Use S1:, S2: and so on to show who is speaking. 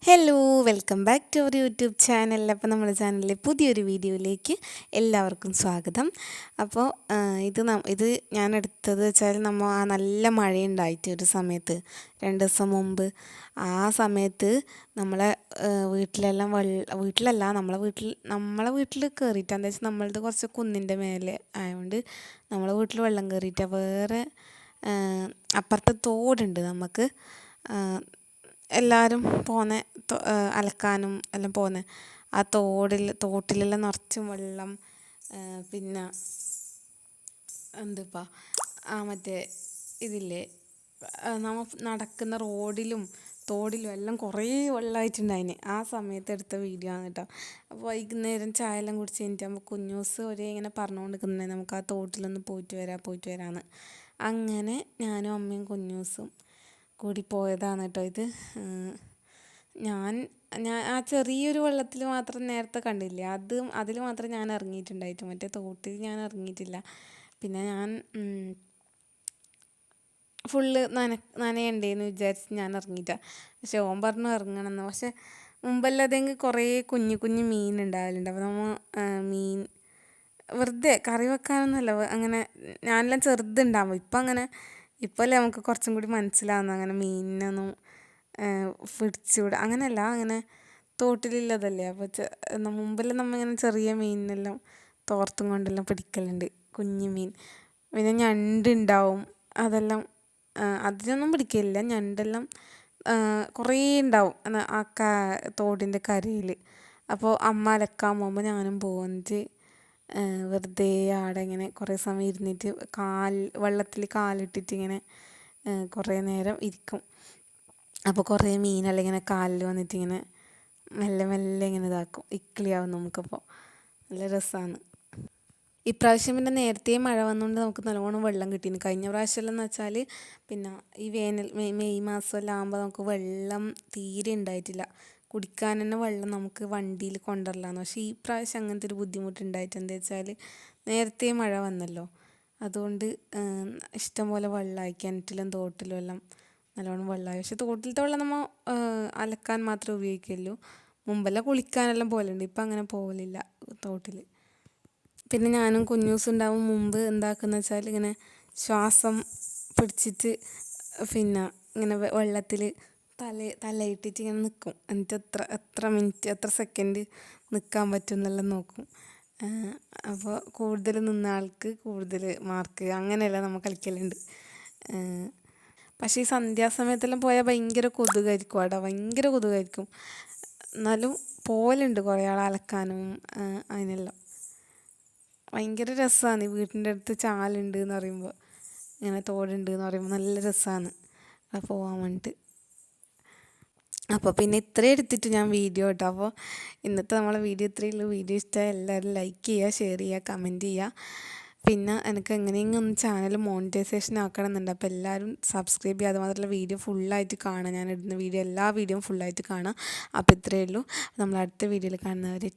S1: Hello welcome back to our YouTube channel. അപ്പോൾ നമ്മുടെ ചാനലിലെ പുതിയൊരു വീഡിയോയിലേക്ക് എല്ലാവർക്കും സ്വാഗതം. അപ്പോൾ ഇത് ഞാൻ എടുത്തത് വെച്ചാൽ നമ്മൾ ആ നല്ല മഴയുണ്ടായിട്ട് ഒരു സമയത്ത് 2 ദിവസം മുമ്പ് ആ സമയത്ത് നമ്മളെ വീട്ടിലെല്ലാം വീട്ടിലല്ല നമ്മളെ വീട്ടിൽ കയറിയിട്ട് എന്താ വെച്ചാൽ നമ്മളത് കുറച്ച് കുന്നിൻ്റെ മേലെ ആയതുകൊണ്ട് നമ്മളെ വീട്ടിൽ വെള്ളം കയറിയിട്ട് വേറെ അപ്പുറത്ത് തോടുണ്ട് നമുക്ക് എല്ലാവരും പോന്നെ അലക്കാനും എല്ലാം പോന്നെ ആ തോട്ടിലെല്ലാം നിറച്ചും വെള്ളം. പിന്നെ എന്തിപ്പാ മറ്റേ ഇതില്ലേ നമ്മൾ നടക്കുന്ന റോഡിലും തോടിലും എല്ലാം കുറേ വെള്ളമായിട്ടുണ്ടായിന്. ആ സമയത്ത് എടുത്ത വീഡിയോ ആണ് കേട്ടോ. അപ്പോൾ വൈകുന്നേരം ചായ എല്ലാം കുടിച്ച് കഴിഞ്ഞിട്ടാകുമ്പോൾ കുഞ്ഞൂസ് ഒരേ ഇങ്ങനെ പറഞ്ഞുകൊണ്ടിരിക്കുന്നത് നമുക്ക് ആ തോട്ടിലൊന്ന് പോയിട്ട് വരാമെന്ന്. അങ്ങനെ ഞാനും അമ്മയും കുഞ്ഞൂസും കൂടി പോയതാണ് കേട്ടോ ഇത്. ഞാൻ ആ ചെറിയൊരു വെള്ളത്തിൽ മാത്രം നേരത്തെ കണ്ടില്ലേ, അതിൽ മാത്രം ഞാൻ ഇറങ്ങിയിട്ടുണ്ടായിട്ട്, മറ്റേ തോട്ടിൽ ഞാൻ ഇറങ്ങിയിട്ടില്ല. പിന്നെ ഞാൻ ഫുള്ള് നനയണ്ടേന്ന് വിചാരിച്ച് ഞാൻ ഇറങ്ങിയിട്ടാണ്. പക്ഷെ ഓൻ പറഞ്ഞു ഇറങ്ങണമെന്ന്. പക്ഷെ മുമ്പല്ലാതെങ്കിൽ കുറേ കുഞ്ഞു കുഞ്ഞു മീൻ ഉണ്ടാവലുണ്ട്. അപ്പോൾ നമ്മൾ മീൻ വെറുതെ കറി വെക്കാനൊന്നുമല്ല, അങ്ങനെ ഞാനെല്ലാം ചെറുതുണ്ടാകുമ്പോൾ ഇപ്പോൾ അല്ലേ നമുക്ക് കുറച്ചും കൂടി മനസ്സിലാവുന്നു അങ്ങനെ മീനിനൊന്നും പിടിച്ചുകൂടാ, അങ്ങനെയല്ല, അങ്ങനെ തോട്ടിലുള്ളതല്ലേ. അപ്പോൾ മുമ്പെല്ലാം നമ്മളിങ്ങനെ ചെറിയ മീനിനെല്ലാം തോർത്തും കൊണ്ടെല്ലാം പിടിക്കലുണ്ട്, കുഞ്ഞു മീൻ. പിന്നെ ഞണ്ടുണ്ടാവും, അതെല്ലാം അതിനൊന്നും പിടിക്കില്ല. ഞണ്ടെല്ലാം കുറേ ഉണ്ടാവും തോടിൻ്റെ കരയിൽ. അപ്പോൾ അമ്മ അലക്കാൻ പോകുമ്പോൾ ഞാനും പോകുന്നത് വെറുതെ ആടെ ഇങ്ങനെ കുറേ സമയം ഇരുന്നിട്ട് വെള്ളത്തിൽ കാലിട്ടിട്ട് ഇങ്ങനെ കുറേ നേരം ഇരിക്കും. അപ്പോൾ കുറേ മീനെല്ലാം ഇങ്ങനെ കാലിൽ വന്നിട്ട് ഇങ്ങനെ മെല്ലെ മെല്ലെ ഇങ്ങനെ ഇതാക്കും, ഇക്കിളിയാവും നമുക്കപ്പോൾ. നല്ല രസമാണ്. ഇപ്രാവശ്യം പിന്നെ നേരത്തെ മഴ വന്നുകൊണ്ട് നമുക്ക് നല്ലോണം വെള്ളം കിട്ടീന്. കഴിഞ്ഞ പ്രാവശ്യമെല്ലാം എന്ന് വെച്ചാൽ പിന്നെ ഈ മെയ് മാസമെല്ലാം ആകുമ്പോൾ നമുക്ക് വെള്ളം തീരെ ഉണ്ടായിട്ടില്ല. കുടിക്കാൻ തന്നെ വെള്ളം നമുക്ക് വണ്ടിയിൽ കൊണ്ടുവരലാന്ന്. പക്ഷേ ഈ പ്രാവശ്യം അങ്ങനത്തെ ഒരു ബുദ്ധിമുട്ടുണ്ടായിട്ട് എന്താ വെച്ചാൽ നേരത്തെ മഴ വന്നല്ലോ, അതുകൊണ്ട് ഇഷ്ടംപോലെ വെള്ളമായി. കിണറ്റിലും തോട്ടിലും എല്ലാം നല്ലോണം വെള്ളമായി. പക്ഷെ തോട്ടിലത്തെ വെള്ളം നമ്മൾ അലക്കാൻ മാത്രമേ ഉപയോഗിക്കുള്ളൂ. മുമ്പെല്ലാം കുളിക്കാനെല്ലാം പോകലുണ്ട്, ഇപ്പം അങ്ങനെ പോകലില്ല തോട്ടിൽ. പിന്നെ ഞാനും കുഞ്ഞൂസും ഉണ്ടാവും മുമ്പ് എന്താക്കുന്ന വെച്ചാൽ ഇങ്ങനെ ശ്വാസം പിടിച്ചിട്ട് പിന്നെ ഇങ്ങനെ വെള്ളത്തിൽ തലയിട്ടിട്ട് ഇങ്ങനെ നിൽക്കും. എന്നിട്ട് എത്ര മിനിറ്റ് എത്ര സെക്കൻഡ് നിൽക്കാൻ പറ്റും എന്നെല്ലാം നോക്കും. അപ്പോൾ കൂടുതൽ നിന്ന ആൾക്ക് കൂടുതൽ മാർക്ക്, അങ്ങനെയെല്ലാം നമ്മൾ കളിക്കലുണ്ട്. പക്ഷേ ഈ സന്ധ്യാസമയത്തെല്ലാം പോയാൽ ഭയങ്കര കൊതുകായിരിക്കും അവിടെ, ഭയങ്കര കൊതുകായിരിക്കും. എന്നാലും പോകലുണ്ട് കുറേ ആൾ അലക്കാനും അതിനെല്ലാം. ഭയങ്കര രസമാണ് വീട്ടിൻ്റെ അടുത്ത് ചാലുണ്ട് എന്ന് പറയുമ്പോൾ, ഇങ്ങനെ തോടുണ്ട് എന്ന് പറയുമ്പോൾ നല്ല രസമാണ് അവിടെ പോകാൻ വേണ്ടിയിട്ട്. അപ്പോൾ പിന്നെ ഇത്രയും എടുത്തിട്ട് ഞാൻ വീഡിയോ കേട്ടോ. അപ്പോൾ ഇന്നത്തെ നമ്മളെ വീഡിയോ ഇത്രയേ ഉള്ളൂ. വീഡിയോ ഇഷ്ടമായി എല്ലാവരും ലൈക്ക് ചെയ്യുക, ഷെയർ ചെയ്യുക, കമൻറ്റ് ചെയ്യുക. പിന്നെ എനിക്ക് എങ്ങനെയെങ്കിലും ഒന്ന് ചാനൽ മോണിറ്റൈസേഷൻ ആക്കണം എന്നുണ്ട്. അപ്പോൾ എല്ലാവരും സബ്സ്ക്രൈബ് ചെയ്യുക. അതുമാത്രമല്ല വീഡിയോ ഫുള്ളായിട്ട് കാണുക, ഞാൻ ഇടുന്ന എല്ലാ വീഡിയോയും ഫുള്ളായിട്ട് കാണുക. അപ്പോൾ ഇത്രയേ ഉള്ളൂ. നമ്മൾ അടുത്ത വീഡിയോയിൽ കാണുന്നവരെ